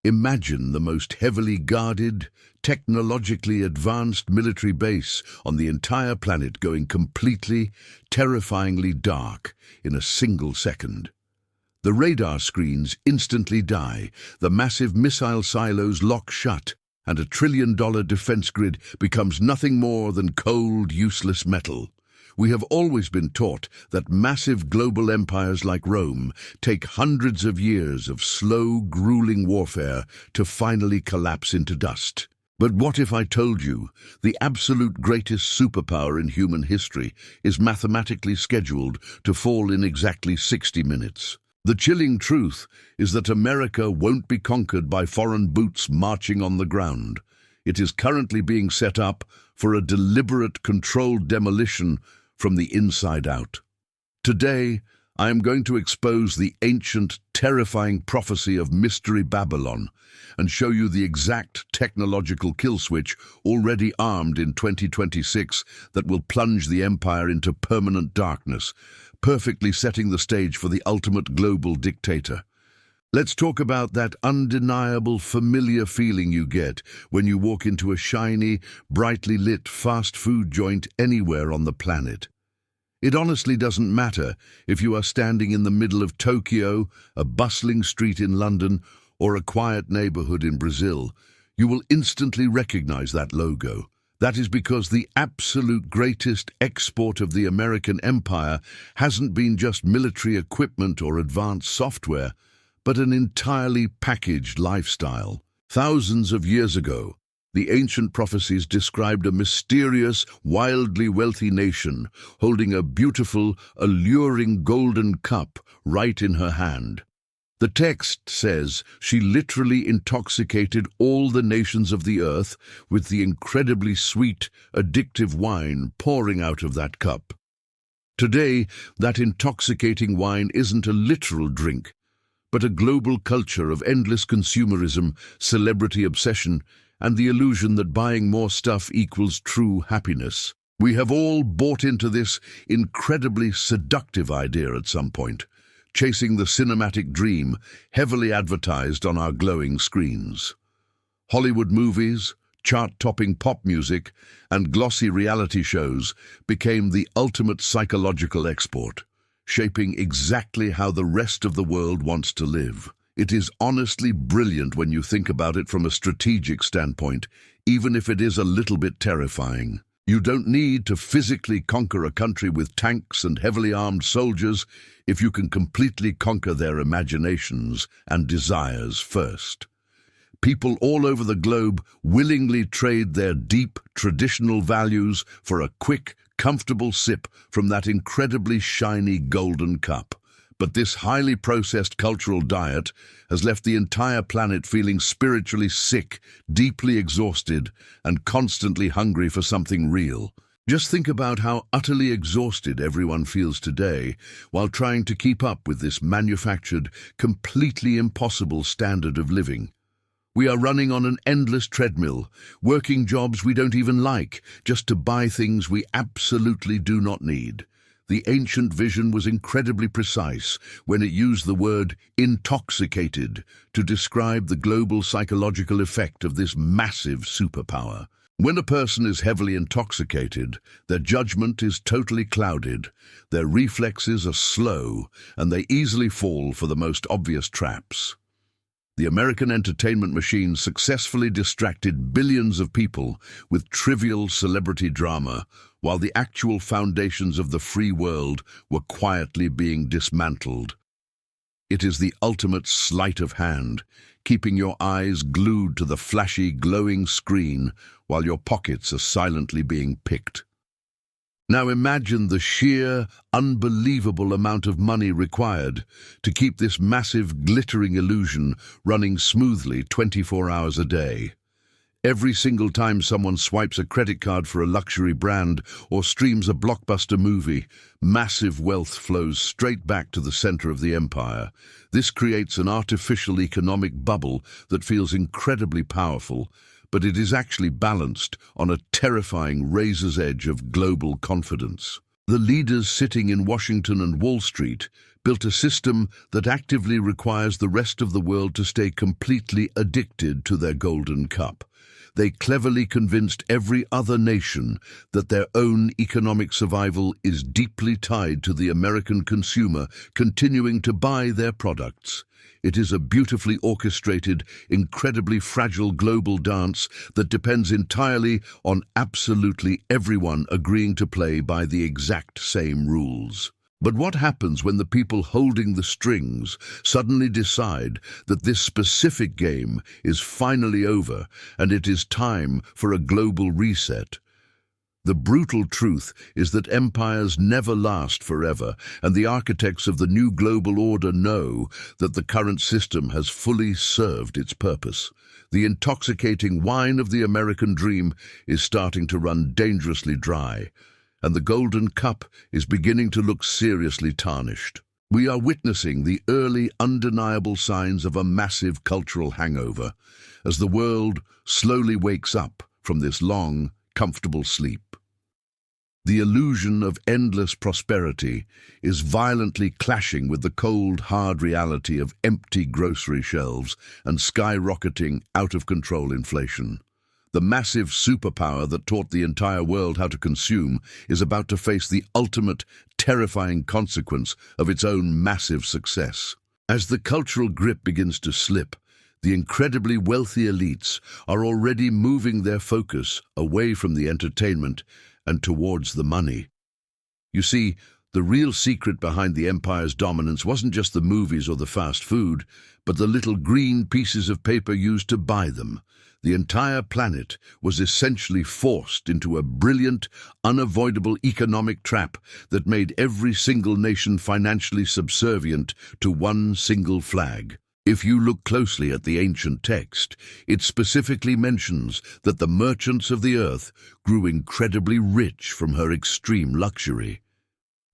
Imagine the most heavily guarded, technologically advanced military base on the entire planet going completely, terrifyingly dark in a single second. The radar screens instantly die, the massive missile silos lock shut, and a trillion-dollar defense grid becomes nothing more than cold, useless metal. We have always been taught that massive global empires like Rome take hundreds of years of slow, grueling warfare to finally collapse into dust. But what if I told you the absolute greatest superpower in human history is mathematically scheduled to fall in exactly 60 minutes? The chilling truth is that America won't be conquered by foreign boots marching on the ground. It is currently being set up for a deliberate, controlled demolition from the inside out. Today, I am going to expose the ancient, terrifying prophecy of Mystery Babylon and show you the exact technological kill switch already armed in 2026 that will plunge the empire into permanent darkness, perfectly setting the stage for the ultimate global dictator. Let's talk about that undeniable, familiar feeling you get when you walk into a shiny, brightly lit fast food joint anywhere on the planet. It honestly doesn't matter if you are standing in the middle of Tokyo, a bustling street in London, or a quiet neighborhood in Brazil. You will instantly recognize that logo. That is because the absolute greatest export of the American empire hasn't been just military equipment or advanced software, but an entirely packaged lifestyle. Thousands of years ago, the ancient prophecies described a mysterious, wildly wealthy nation holding a beautiful, alluring golden cup right in her hand. The text says she literally intoxicated all the nations of the earth with the incredibly sweet, addictive wine pouring out of that cup. Today, that intoxicating wine isn't a literal drink, but a global culture of endless consumerism, celebrity obsession, and the illusion that buying more stuff equals true happiness. We have all bought into this incredibly seductive idea at some point, chasing the cinematic dream heavily advertised on our glowing screens. Hollywood movies, chart-topping pop music, and glossy reality shows became the ultimate psychological export, shaping exactly how the rest of the world wants to live. It is honestly brilliant when you think about it from a strategic standpoint, even if it is a little bit terrifying. You don't need to physically conquer a country with tanks and heavily armed soldiers if you can completely conquer their imaginations and desires first. People all over the globe willingly trade their deep, traditional values for a quick, comfortable sip from that incredibly shiny golden cup. But this highly processed cultural diet has left the entire planet feeling spiritually sick, deeply exhausted, and constantly hungry for something real. Just think about how utterly exhausted everyone feels today while trying to keep up with this manufactured, completely impossible standard of living. We are running on an endless treadmill, working jobs we don't even like, just to buy things we absolutely do not need. The ancient vision was incredibly precise when it used the word intoxicated to describe the global psychological effect of this massive superpower. When a person is heavily intoxicated, their judgment is totally clouded, their reflexes are slow, and they easily fall for the most obvious traps. The American entertainment machine successfully distracted billions of people with trivial celebrity drama, while the actual foundations of the free world were quietly being dismantled. It is the ultimate sleight of hand, keeping your eyes glued to the flashy, glowing screen while your pockets are silently being picked. Now imagine the sheer, unbelievable amount of money required to keep this massive, glittering illusion running smoothly 24 hours a day. Every single time someone swipes a credit card for a luxury brand or streams a blockbuster movie, massive wealth flows straight back to the center of the empire. This creates an artificial economic bubble that feels incredibly powerful, but it is actually balanced on a terrifying razor's edge of global confidence. The leaders sitting in Washington and Wall Street built a system that actively requires the rest of the world to stay completely addicted to their golden cup. They cleverly convinced every other nation that their own economic survival is deeply tied to the American consumer continuing to buy their products. It is a beautifully orchestrated, incredibly fragile global dance that depends entirely on absolutely everyone agreeing to play by the exact same rules. But what happens when the people holding the strings suddenly decide that this specific game is finally over and it is time for a global reset? The brutal truth is that empires never last forever, and the architects of the new global order know that the current system has fully served its purpose. The intoxicating wine of the American dream is starting to run dangerously dry, and the golden cup is beginning to look seriously tarnished. We are witnessing the early, undeniable signs of a massive cultural hangover as the world slowly wakes up from this long, comfortable sleep. The illusion of endless prosperity is violently clashing with the cold, hard reality of empty grocery shelves and skyrocketing, out-of-control inflation. The massive superpower that taught the entire world how to consume is about to face the ultimate, terrifying consequence of its own massive success. As the cultural grip begins to slip, the incredibly wealthy elites are already moving their focus away from the entertainment and towards the money. You see, the real secret behind the empire's dominance wasn't just the movies or the fast food, but the little green pieces of paper used to buy them. The entire planet was essentially forced into a brilliant, unavoidable economic trap that made every single nation financially subservient to one single flag. If you look closely at the ancient text, it specifically mentions that the merchants of the earth grew incredibly rich from her extreme luxury.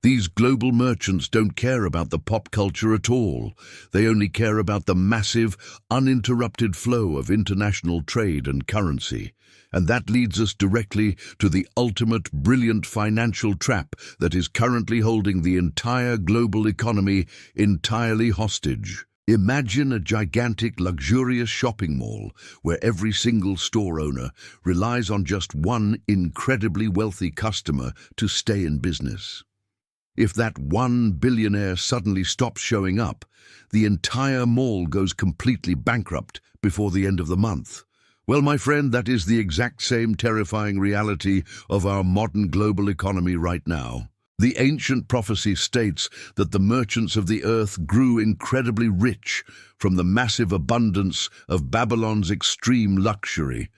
These global merchants don't care about the pop culture at all. They only care about the massive, uninterrupted flow of international trade and currency. And that leads us directly to the ultimate brilliant financial trap that is currently holding the entire global economy entirely hostage. Imagine a gigantic, luxurious shopping mall where every single store owner relies on just one incredibly wealthy customer to stay in business. If that one billionaire suddenly stops showing up, the entire mall goes completely bankrupt before the end of the month. Well, my friend, that is the exact same terrifying reality of our modern global economy right now. The ancient prophecy states that the merchants of the earth grew incredibly rich from the massive abundance of Babylon's extreme luxury.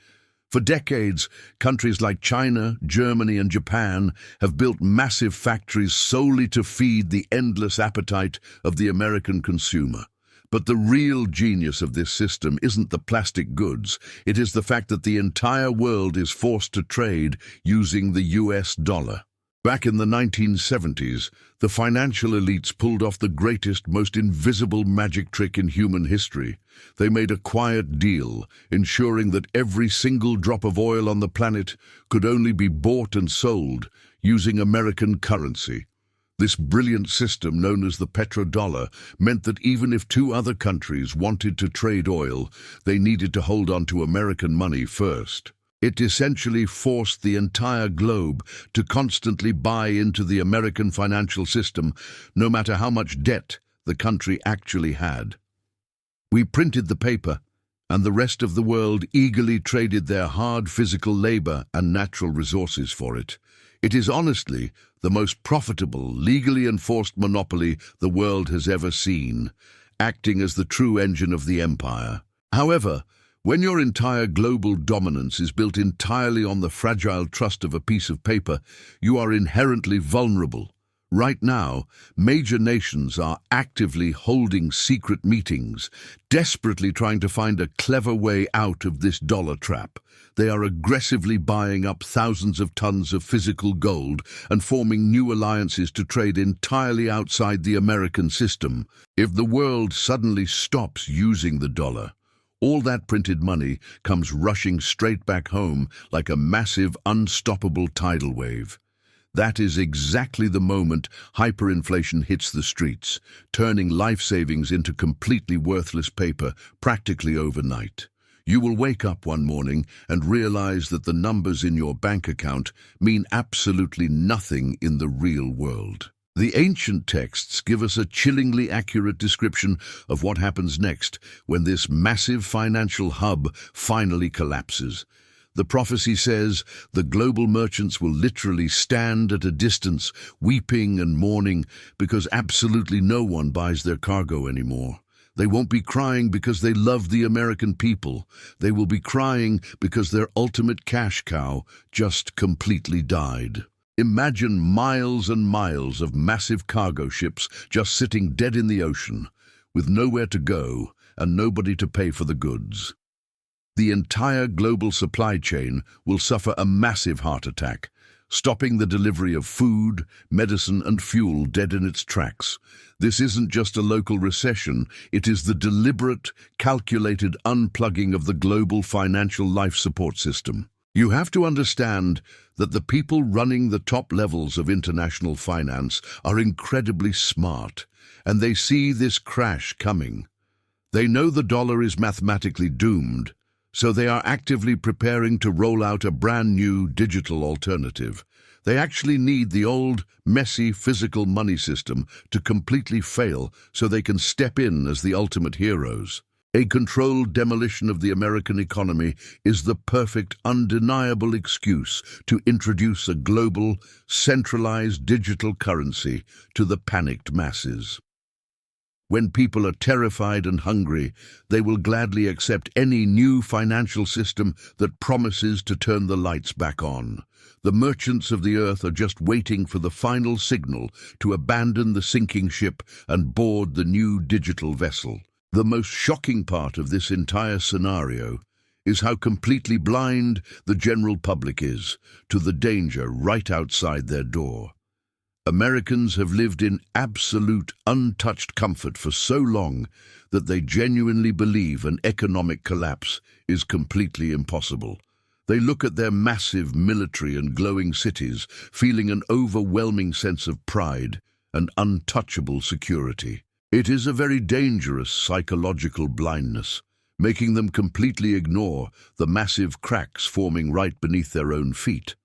For decades, countries like China, Germany, and Japan have built massive factories solely to feed the endless appetite of the American consumer. But the real genius of this system isn't the plastic goods. It is the fact that the entire world is forced to trade using the US dollar. Back in the 1970s, the financial elites pulled off the greatest, most invisible magic trick in human history. They made a quiet deal, ensuring that every single drop of oil on the planet could only be bought and sold using American currency. This brilliant system, known as the Petrodollar, meant that even if two other countries wanted to trade oil, they needed to hold on to American money first. It essentially forced the entire globe to constantly buy into the American financial system, no matter how much debt the country actually had. We printed the paper, and the rest of the world eagerly traded their hard physical labor and natural resources for it. It is honestly the most profitable, legally enforced monopoly the world has ever seen, acting as the true engine of the empire. However, when your entire global dominance is built entirely on the fragile trust of a piece of paper, you are inherently vulnerable. Right now, major nations are actively holding secret meetings, desperately trying to find a clever way out of this dollar trap. They are aggressively buying up thousands of tons of physical gold and forming new alliances to trade entirely outside the American system. If the world suddenly stops using the dollar, all that printed money comes rushing straight back home like a massive, unstoppable tidal wave. That is exactly the moment hyperinflation hits the streets, turning life savings into completely worthless paper practically overnight. You will wake up one morning and realize that the numbers in your bank account mean absolutely nothing in the real world. The ancient texts give us a chillingly accurate description of what happens next when this massive financial hub finally collapses. The prophecy says the global merchants will literally stand at a distance, weeping and mourning because absolutely no one buys their cargo anymore. They won't be crying because they love the American people. They will be crying because their ultimate cash cow just completely died. Imagine miles and miles of massive cargo ships just sitting dead in the ocean, with nowhere to go and nobody to pay for the goods. The entire global supply chain will suffer a massive heart attack, stopping the delivery of food, medicine and fuel dead in its tracks. This isn't just a local recession, it is the deliberate, calculated unplugging of the global financial life support system. You have to understand that the people running the top levels of international finance are incredibly smart, and they see this crash coming. They know the dollar is mathematically doomed, so they are actively preparing to roll out a brand new digital alternative. They actually need the old, messy, physical money system to completely fail so they can step in as the ultimate heroes. A controlled demolition of the American economy is the perfect, undeniable excuse to introduce a global, centralized digital currency to the panicked masses. When people are terrified and hungry, they will gladly accept any new financial system that promises to turn the lights back on. The merchants of the earth are just waiting for the final signal to abandon the sinking ship and board the new digital vessel. The most shocking part of this entire scenario is how completely blind the general public is to the danger right outside their door. Americans have lived in absolute, untouched comfort for so long that they genuinely believe an economic collapse is completely impossible. They look at their massive military and glowing cities, feeling an overwhelming sense of pride and untouchable security. It is a very dangerous psychological blindness, making them completely ignore the massive cracks forming right beneath their own feet.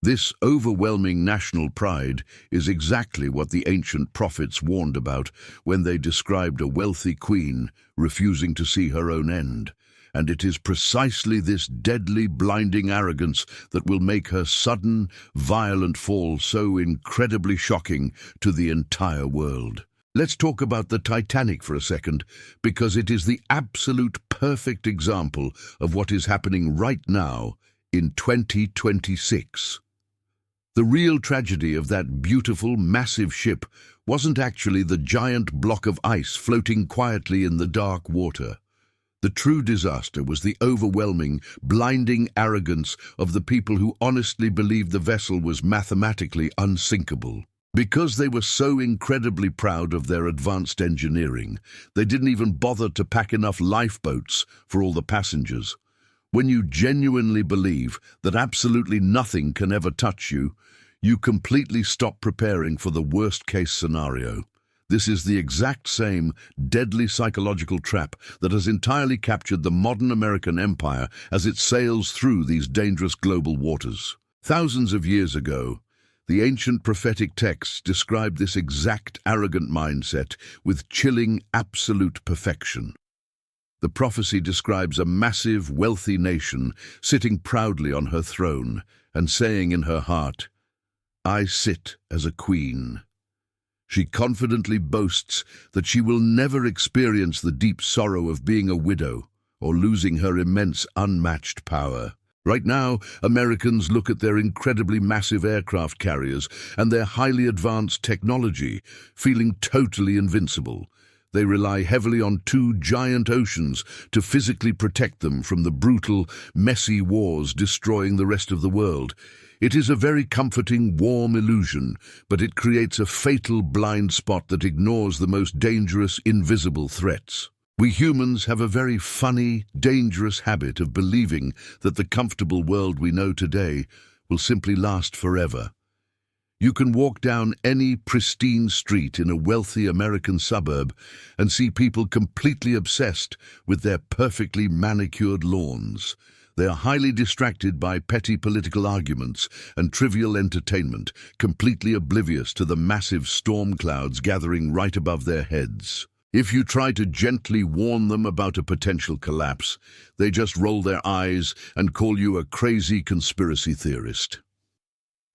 This overwhelming national pride is exactly what the ancient prophets warned about when they described a wealthy queen refusing to see her own end. And it is precisely this deadly, blinding arrogance that will make her sudden, violent fall so incredibly shocking to the entire world. Let's talk about the Titanic for a second, because it is the absolute perfect example of what is happening right now in 2026. The real tragedy of that beautiful, massive ship wasn't actually the giant block of ice floating quietly in the dark water. The true disaster was the overwhelming, blinding arrogance of the people who honestly believed the vessel was mathematically unsinkable. Because they were so incredibly proud of their advanced engineering, they didn't even bother to pack enough lifeboats for all the passengers. When you genuinely believe that absolutely nothing can ever touch you, you completely stop preparing for the worst-case scenario. This is the exact same deadly psychological trap that has entirely captured the modern American empire as it sails through these dangerous global waters. Thousands of years ago, the ancient prophetic texts described this exact arrogant mindset with chilling absolute perfection. The prophecy describes a massive, wealthy nation sitting proudly on her throne and saying in her heart, "I sit as a queen." She confidently boasts that she will never experience the deep sorrow of being a widow or losing her immense, unmatched power. Right now, Americans look at their incredibly massive aircraft carriers and their highly advanced technology, feeling totally invincible. They rely heavily on two giant oceans to physically protect them from the brutal, messy wars destroying the rest of the world. It is a very comforting, warm illusion, but it creates a fatal blind spot that ignores the most dangerous, invisible threats. We humans have a very funny, dangerous habit of believing that the comfortable world we know today will simply last forever. You can walk down any pristine street in a wealthy American suburb and see people completely obsessed with their perfectly manicured lawns. They are highly distracted by petty political arguments and trivial entertainment, completely oblivious to the massive storm clouds gathering right above their heads. If you try to gently warn them about a potential collapse, they just roll their eyes and call you a crazy conspiracy theorist.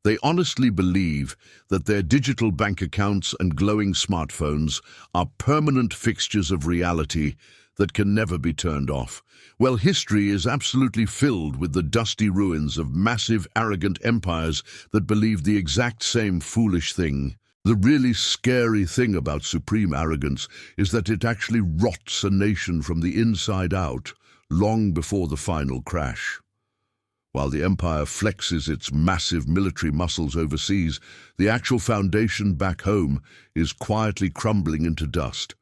They honestly believe that their digital bank accounts and glowing smartphones are permanent fixtures of reality that can never be turned off. Well, history is absolutely filled with the dusty ruins of massive, arrogant empires that believe the exact same foolish thing. The really scary thing about supreme arrogance is that it actually rots a nation from the inside out, long before the final crash. While the empire flexes its massive military muscles overseas, the actual foundation back home is quietly crumbling into dust.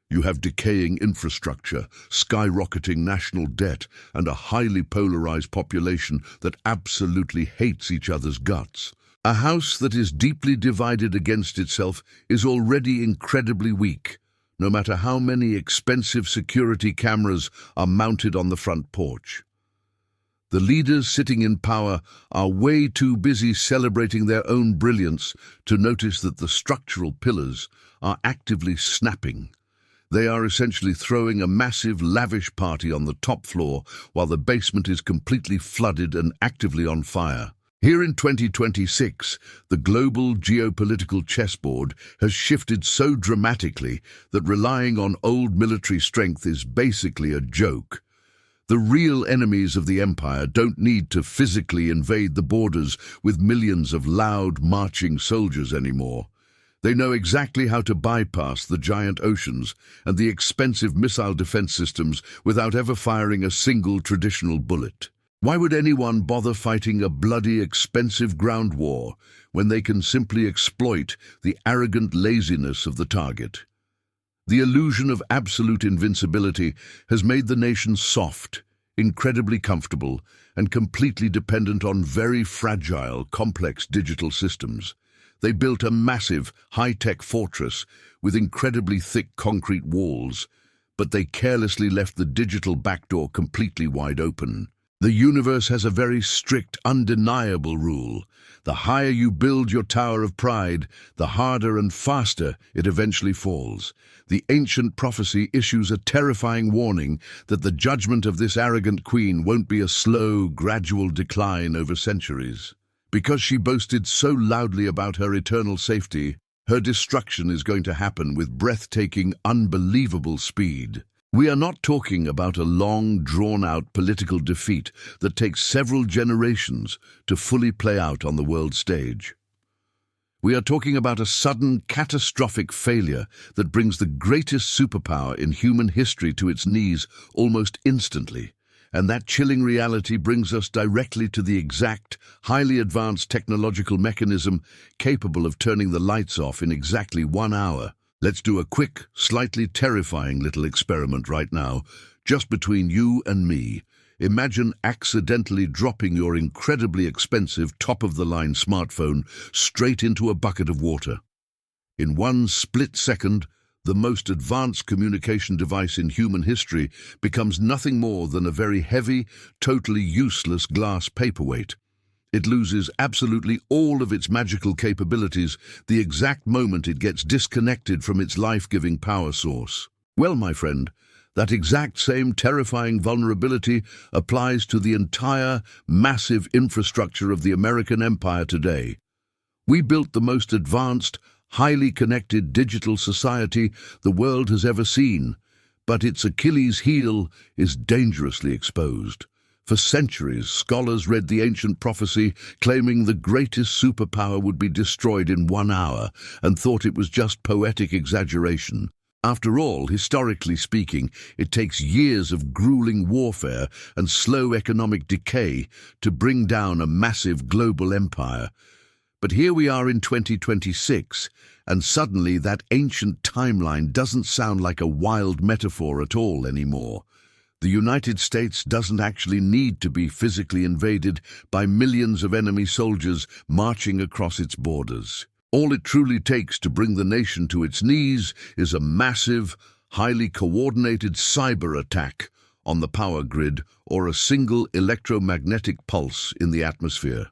You have decaying infrastructure, skyrocketing national debt, and a highly polarized population that absolutely hates each other's guts. A house that is deeply divided against itself is already incredibly weak, no matter how many expensive security cameras are mounted on the front porch. The leaders sitting in power are way too busy celebrating their own brilliance to notice that the structural pillars are actively snapping. They are essentially throwing a massive, lavish party on the top floor while the basement is completely flooded and actively on fire. Here in 2026, the global geopolitical chessboard has shifted so dramatically that relying on old military strength is basically a joke. The real enemies of the empire don't need to physically invade the borders with millions of loud, marching soldiers anymore. They know exactly how to bypass the giant oceans and the expensive missile defense systems without ever firing a single traditional bullet. Why would anyone bother fighting a bloody, expensive ground war when they can simply exploit the arrogant laziness of the target? The illusion of absolute invincibility has made the nation soft, incredibly comfortable, and completely dependent on very fragile, complex digital systems. They built a massive, high-tech fortress with incredibly thick concrete walls, but they carelessly left the digital backdoor completely wide open. The universe has a very strict, undeniable rule. The higher you build your tower of pride, the harder and faster it eventually falls. The ancient prophecy issues a terrifying warning that the judgment of this arrogant queen won't be a slow, gradual decline over centuries. Because she boasted so loudly about her eternal safety, her destruction is going to happen with breathtaking, unbelievable speed. We are not talking about a long, drawn-out political defeat that takes several generations to fully play out on the world stage. We are talking about a sudden, catastrophic failure that brings the greatest superpower in human history to its knees almost instantly. And that chilling reality brings us directly to the exact, highly advanced technological mechanism capable of turning the lights off in exactly 1 hour. Let's do a quick, slightly terrifying little experiment right now, just between you and me. Imagine accidentally dropping your incredibly expensive top-of-the-line smartphone straight into a bucket of water. In one split second, the most advanced communication device in human history becomes nothing more than a very heavy, totally useless glass paperweight. It loses absolutely all of its magical capabilities the exact moment it gets disconnected from its life-giving power source. Well, my friend, that exact same terrifying vulnerability applies to the entire massive infrastructure of the American empire today. We built the most advanced, highly connected digital society the world has ever seen, but its Achilles heel is dangerously exposed. For centuries, scholars read the ancient prophecy claiming the greatest superpower would be destroyed in 1 hour and thought it was just poetic exaggeration. After all, historically speaking, it takes years of grueling warfare and slow economic decay to bring down a massive global empire. But here we are in 2026, and suddenly that ancient timeline doesn't sound like a wild metaphor at all anymore. The United States doesn't actually need to be physically invaded by millions of enemy soldiers marching across its borders. All it truly takes to bring the nation to its knees is a massive, highly coordinated cyber attack on the power grid or a single electromagnetic pulse in the atmosphere.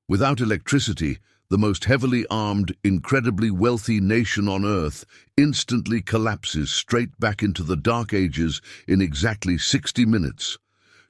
Without electricity, the most heavily armed, incredibly wealthy nation on Earth instantly collapses straight back into the Dark Ages in exactly 60 minutes.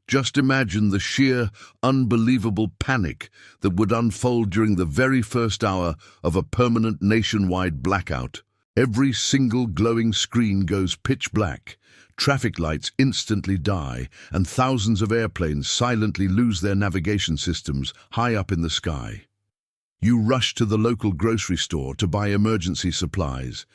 Just imagine the sheer, unbelievable panic that would unfold during the very first hour of a permanent nationwide blackout. Every single glowing screen goes pitch black, traffic lights instantly die, and thousands of airplanes silently lose their navigation systems high up in the sky. You rush to the local grocery store to buy emergency supplies,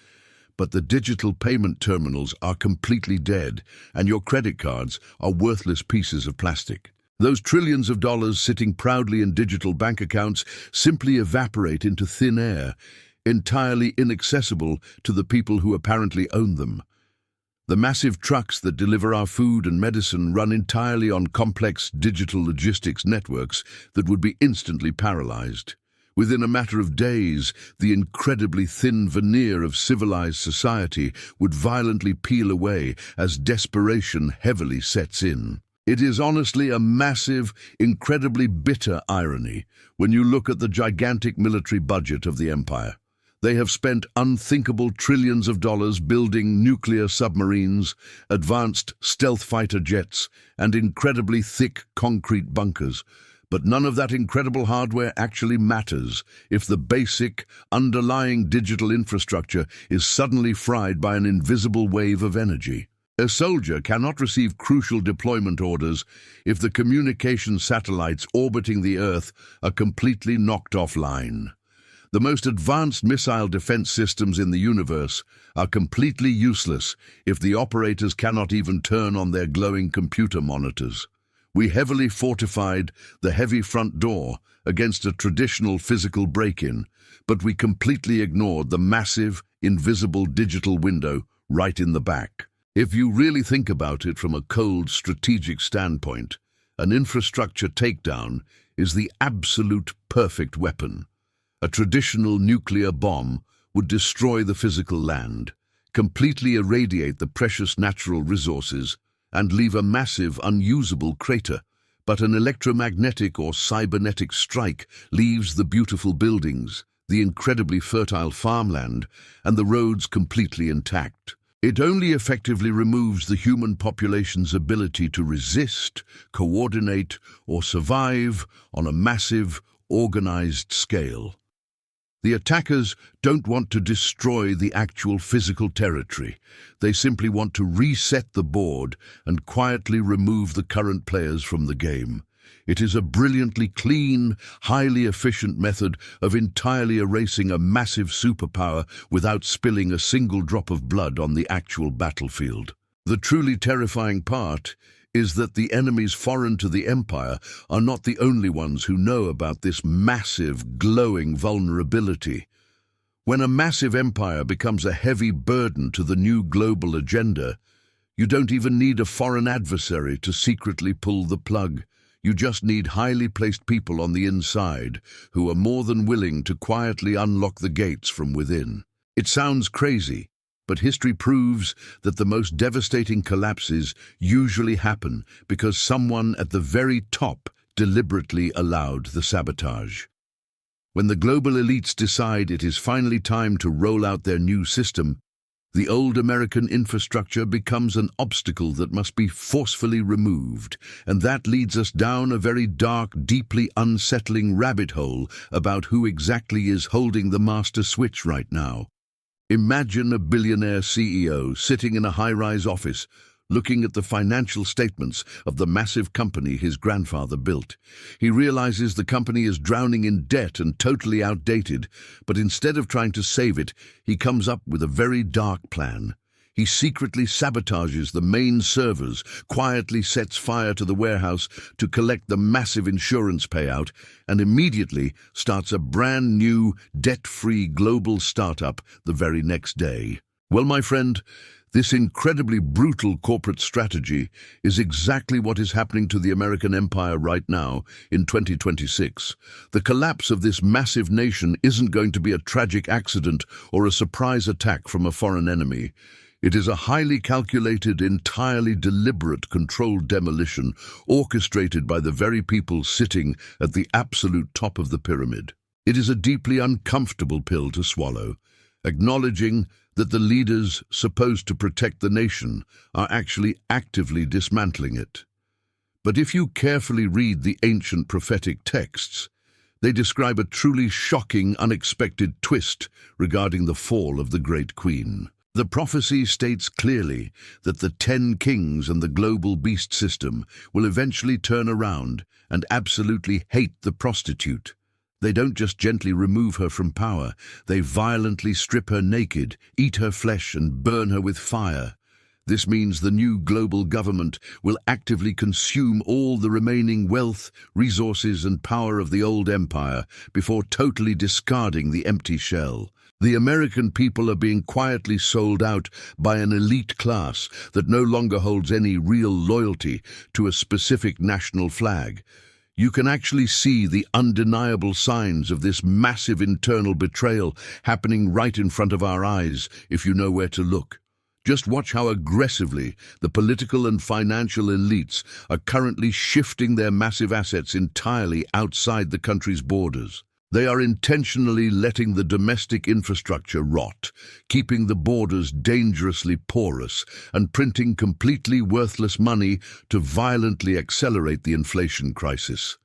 but the digital payment terminals are completely dead, and your credit cards are worthless pieces of plastic. Those trillions of dollars sitting proudly in digital bank accounts simply evaporate into thin air, entirely inaccessible to the people who apparently own them. The massive trucks that deliver our food and medicine run entirely on complex digital logistics networks that would be instantly paralyzed. Within a matter of days, the incredibly thin veneer of civilized society would violently peel away as desperation heavily sets in. It is honestly a massive, incredibly bitter irony when you look at the gigantic military budget of the empire. They have spent unthinkable trillions of dollars building nuclear submarines, advanced stealth fighter jets, and incredibly thick concrete bunkers. But none of that incredible hardware actually matters if the basic, underlying digital infrastructure is suddenly fried by an invisible wave of energy. A soldier cannot receive crucial deployment orders if the communication satellites orbiting the Earth are completely knocked offline. The most advanced missile defense systems in the universe are completely useless if the operators cannot even turn on their glowing computer monitors. We heavily fortified the heavy front door against a traditional physical break-in, but we completely ignored the massive, invisible digital window right in the back. If you really think about it from a cold, strategic standpoint, an infrastructure takedown is the absolute perfect weapon. A traditional nuclear bomb would destroy the physical land, completely irradiate the precious natural resources, and leave a massive, unusable crater. But an electromagnetic or cybernetic strike leaves the beautiful buildings, the incredibly fertile farmland, and the roads completely intact. It only effectively removes the human population's ability to resist, coordinate, or survive on a massive, organized scale. The attackers don't want to destroy the actual physical territory. They simply want to reset the board and quietly remove the current players from the game. It is a brilliantly clean, highly efficient method of entirely erasing a massive superpower without spilling a single drop of blood on the actual battlefield. The truly terrifying part is that the enemies foreign to the empire are not the only ones who know about this massive, glowing vulnerability. When a massive empire becomes a heavy burden to the new global agenda, you don't even need a foreign adversary to secretly pull the plug. You just need highly placed people on the inside who are more than willing to quietly unlock the gates from within. It sounds crazy, but history proves that the most devastating collapses usually happen because someone at the very top deliberately allowed the sabotage. When the global elites decide it is finally time to roll out their new system, the old American infrastructure becomes an obstacle that must be forcefully removed, and that leads us down a very dark, deeply unsettling rabbit hole about who exactly is holding the master switch right now. Imagine a billionaire CEO sitting in a high-rise office, looking at the financial statements of the massive company his grandfather built. He realizes the company is drowning in debt and totally outdated, but instead of trying to save it, he comes up with a very dark plan. He secretly sabotages the main servers, quietly sets fire to the warehouse to collect the massive insurance payout, and immediately starts a brand new, debt-free global startup the very next day. Well, my friend, This incredibly brutal corporate strategy is exactly what is happening to the American empire right now in 2026. The collapse of this massive nation isn't going to be a tragic accident or a surprise attack from a foreign enemy. It is a highly calculated, entirely deliberate, controlled demolition orchestrated by the very people sitting at the absolute top of the pyramid. It is a deeply uncomfortable pill to swallow, acknowledging that the leaders supposed to protect the nation are actually actively dismantling it. But if you carefully read the ancient prophetic texts, they describe a truly shocking, unexpected twist regarding the fall of the Great Queen. The prophecy states clearly that the 10 kings and the global beast system will eventually turn around and absolutely hate the prostitute. They don't just gently remove her from power, they violently strip her naked, eat her flesh and burn her with fire. This means the new global government will actively consume all the remaining wealth, resources and power of the old empire before totally discarding the empty shell. The American people are being quietly sold out by an elite class that no longer holds any real loyalty to a specific national flag. You can actually see the undeniable signs of this massive internal betrayal happening right in front of our eyes if you know where to look. Just watch how aggressively the political and financial elites are currently shifting their massive assets entirely outside the country's borders. They are intentionally letting the domestic infrastructure rot, keeping the borders dangerously porous, and printing completely worthless money to violently accelerate the inflation crisis.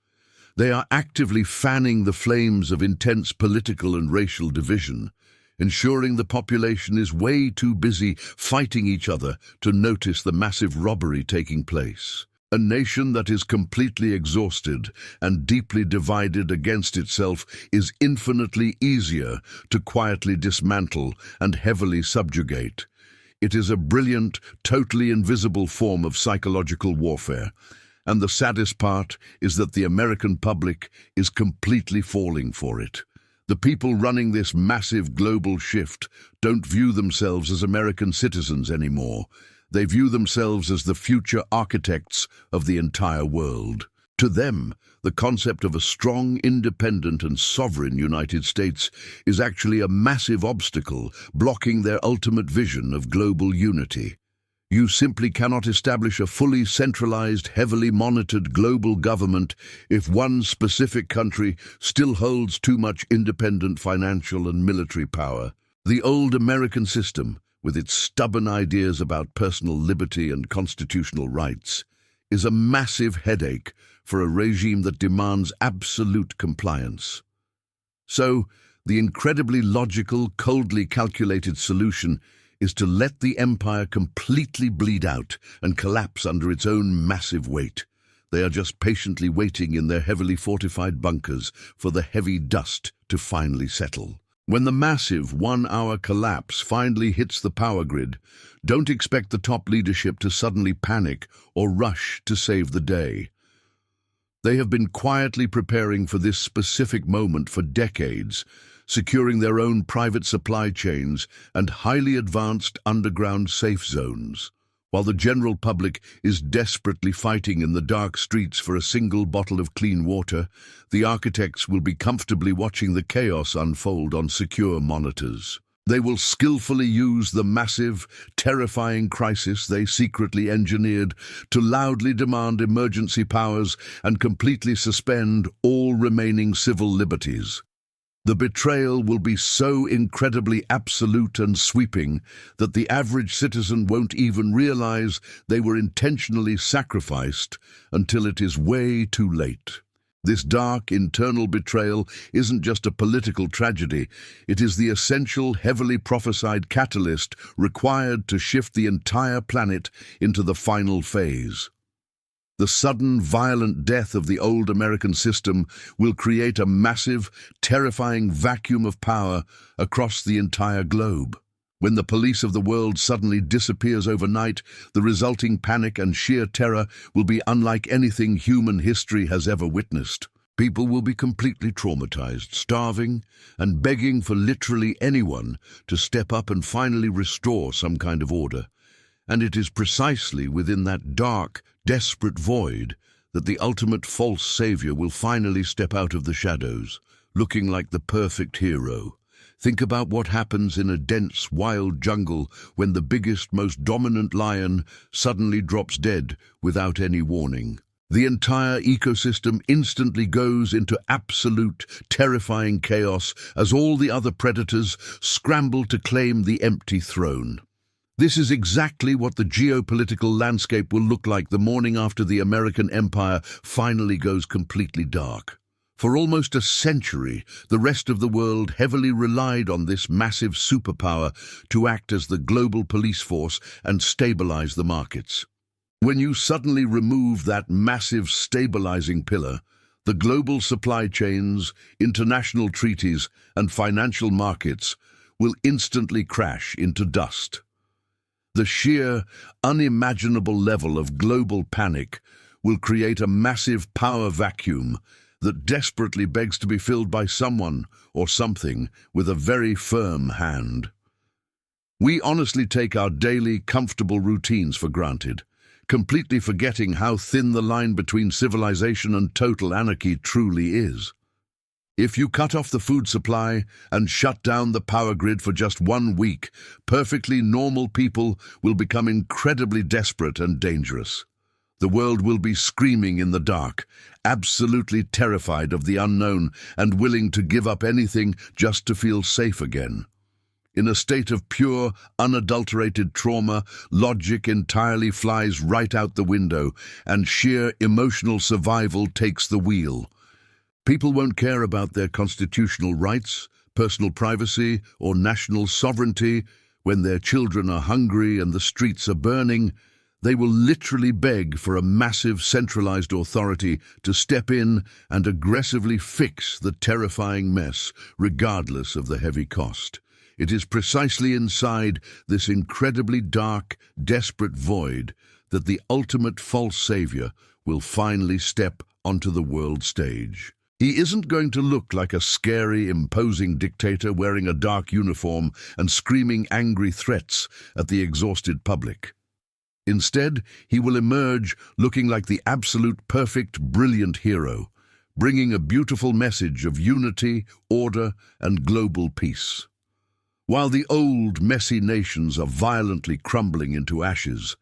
They are actively fanning the flames of intense political and racial division, ensuring the population is way too busy fighting each other to notice the massive robbery taking place. A nation that is completely exhausted and deeply divided against itself is infinitely easier to quietly dismantle and heavily subjugate. It is a brilliant, totally invisible form of psychological warfare. And the saddest part is that the American public is completely falling for it. The people running this massive global shift don't view themselves as American citizens anymore. They view themselves as the future architects of the entire world. To them, the concept of a strong, independent and sovereign United States is actually a massive obstacle blocking their ultimate vision of global unity. You simply cannot establish a fully centralized, heavily monitored global government if one specific country still holds too much independent financial and military power. The old American system, with its stubborn ideas about personal liberty and constitutional rights, is a massive headache for a regime that demands absolute compliance. So, the incredibly logical, coldly calculated solution is to let the empire completely bleed out and collapse under its own massive weight. They are just patiently waiting in their heavily fortified bunkers for the heavy dust to finally settle. When the massive one-hour collapse finally hits the power grid, don't expect the top leadership to suddenly panic or rush to save the day. They have been quietly preparing for this specific moment for decades, securing their own private supply chains and highly advanced underground safe zones. While the general public is desperately fighting in the dark streets for a single bottle of clean water, the architects will be comfortably watching the chaos unfold on secure monitors. They will skillfully use the massive, terrifying crisis they secretly engineered to loudly demand emergency powers and completely suspend all remaining civil liberties. The betrayal will be so incredibly absolute and sweeping that the average citizen won't even realize they were intentionally sacrificed until it is way too late. This dark, internal betrayal isn't just a political tragedy, it is the essential, heavily prophesied catalyst required to shift the entire planet into the final phase. The sudden, violent death of the old American system will create a massive, terrifying vacuum of power across the entire globe. When the police of the world suddenly disappears overnight, the resulting panic and sheer terror will be unlike anything human history has ever witnessed. People will be completely traumatized, starving, and begging for literally anyone to step up and finally restore some kind of order. And it is precisely within that dark, desperate void that the ultimate false savior will finally step out of the shadows, looking like the perfect hero. Think about what happens in a dense, wild jungle when the biggest, most dominant lion suddenly drops dead without any warning. The entire ecosystem instantly goes into absolute, terrifying chaos as all the other predators scramble to claim the empty throne. This is exactly what the geopolitical landscape will look like the morning after the American empire finally goes completely dark. For almost a century, the rest of the world heavily relied on this massive superpower to act as the global police force and stabilize the markets. When you suddenly remove that massive stabilizing pillar, the global supply chains, international treaties, and financial markets will instantly crash into dust. The sheer, unimaginable level of global panic will create a massive power vacuum that desperately begs to be filled by someone or something with a very firm hand. We honestly take our daily, comfortable routines for granted, completely forgetting how thin the line between civilization and total anarchy truly is. If you cut off the food supply and shut down the power grid for just 1 week, perfectly normal people will become incredibly desperate and dangerous. The world will be screaming in the dark, absolutely terrified of the unknown and willing to give up anything just to feel safe again. In a state of pure, unadulterated trauma, logic entirely flies right out the window, and sheer emotional survival takes the wheel. People won't care about their constitutional rights, personal privacy, or national sovereignty when their children are hungry and the streets are burning. They will literally beg for a massive centralized authority to step in and aggressively fix the terrifying mess, regardless of the heavy cost. It is precisely inside this incredibly dark, desperate void that the ultimate false savior will finally step onto the world stage. He isn't going to look like a scary, imposing dictator wearing a dark uniform and screaming angry threats at the exhausted public. Instead, he will emerge looking like the absolute perfect, brilliant hero, bringing a beautiful message of unity, order, and global peace. While the old, messy nations are violently crumbling into ashes,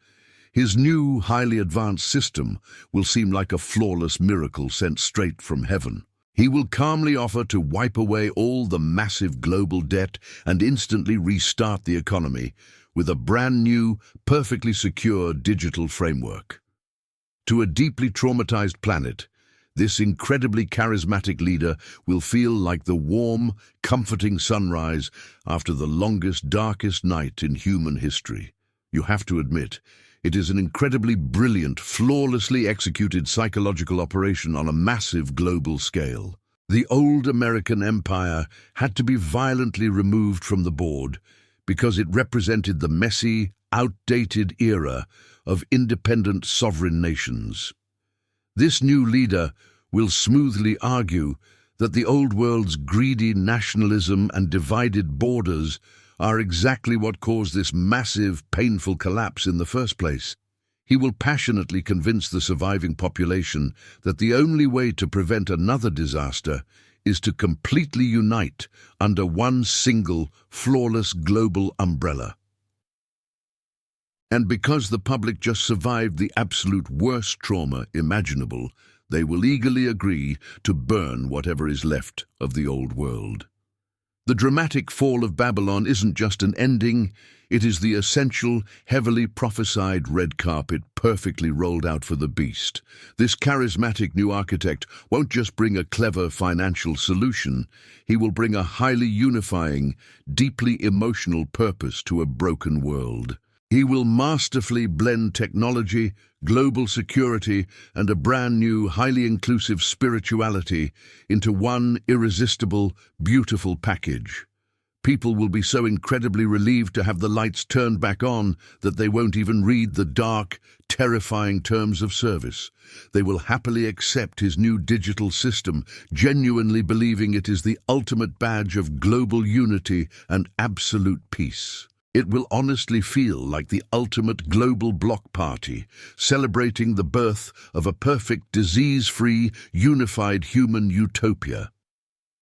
his new, highly advanced system will seem like a flawless miracle sent straight from heaven. He will calmly offer to wipe away all the massive global debt and instantly restart the economy with a brand new, perfectly secure digital framework. To a deeply traumatized planet, this incredibly charismatic leader will feel like the warm, comforting sunrise after the longest, darkest night in human history. You have to admit, it is an incredibly brilliant, flawlessly executed psychological operation on a massive global scale. The old American empire had to be violently removed from the board because it represented the messy, outdated era of independent sovereign nations. This new leader will smoothly argue that the old world's greedy nationalism and divided borders are exactly what caused this massive, painful collapse in the first place. He will passionately convince the surviving population that the only way to prevent another disaster is to completely unite under one single, flawless global umbrella. And because the public just survived the absolute worst trauma imaginable, they will eagerly agree to burn whatever is left of the old world. The dramatic fall of Babylon isn't just an ending, it is the essential, heavily prophesied red carpet perfectly rolled out for the beast. This charismatic new architect won't just bring a clever financial solution, he will bring a highly unifying, deeply emotional purpose to a broken world. He will masterfully blend technology, global security, and a brand new, highly inclusive spirituality into one irresistible, beautiful package. People will be so incredibly relieved to have the lights turned back on that they won't even read the dark, terrifying terms of service. They will happily accept his new digital system, genuinely believing it is the ultimate badge of global unity and absolute peace. It will honestly feel like the ultimate global block party, celebrating the birth of a perfect, disease-free, unified human utopia.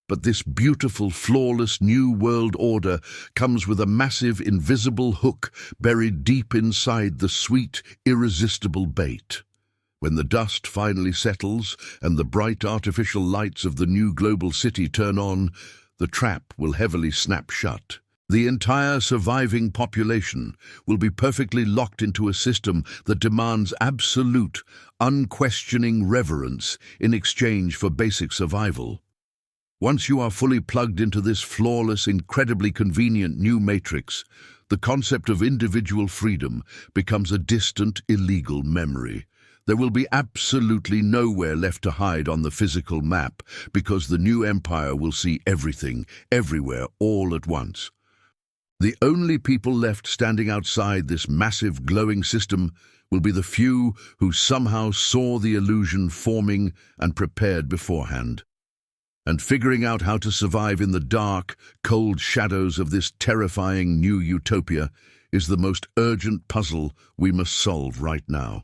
But this beautiful, flawless new world order comes with a massive, invisible hook buried deep inside the sweet, irresistible bait. When the dust finally settles and the bright artificial lights of the new global city turn on, the trap will heavily snap shut. The entire surviving population will be perfectly locked into a system that demands absolute, unquestioning reverence in exchange for basic survival. Once you are fully plugged into this flawless, incredibly convenient new matrix, the concept of individual freedom becomes a distant, illegal memory. There will be absolutely nowhere left to hide on the physical map because the new empire will see everything, everywhere, all at once. The only people left standing outside this massive glowing system will be the few who somehow saw the illusion forming and prepared beforehand. And figuring out how to survive in the dark, cold shadows of this terrifying new utopia is the most urgent puzzle we must solve right now.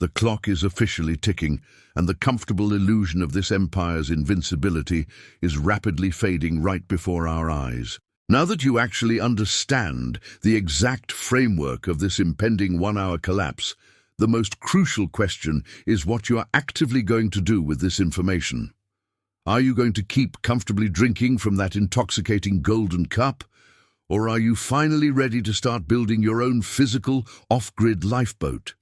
The clock is officially ticking, and the comfortable illusion of this empire's invincibility is rapidly fading right before our eyes. Now that you actually understand the exact framework of this impending one-hour collapse, the most crucial question is what you are actively going to do with this information. Are you going to keep comfortably drinking from that intoxicating golden cup? Or are you finally ready to start building your own physical, off-grid lifeboat?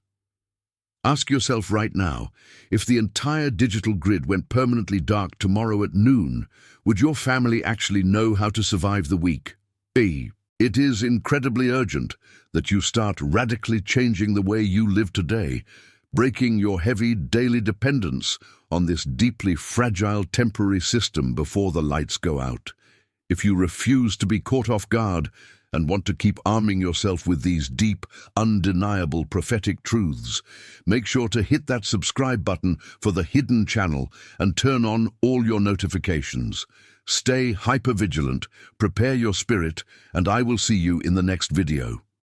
Ask yourself right now, if the entire digital grid went permanently dark tomorrow at noon, would your family actually know how to survive the week? B. It is incredibly urgent that you start radically changing the way you live today, breaking your heavy daily dependence on this deeply fragile temporary system before the lights go out. If you refuse to be caught off guard and want to keep arming yourself with these deep, undeniable prophetic truths, make sure to hit that subscribe button for the hidden channel and turn on all your notifications. Stay hyper-vigilant, prepare your spirit, and I will see you in the next video.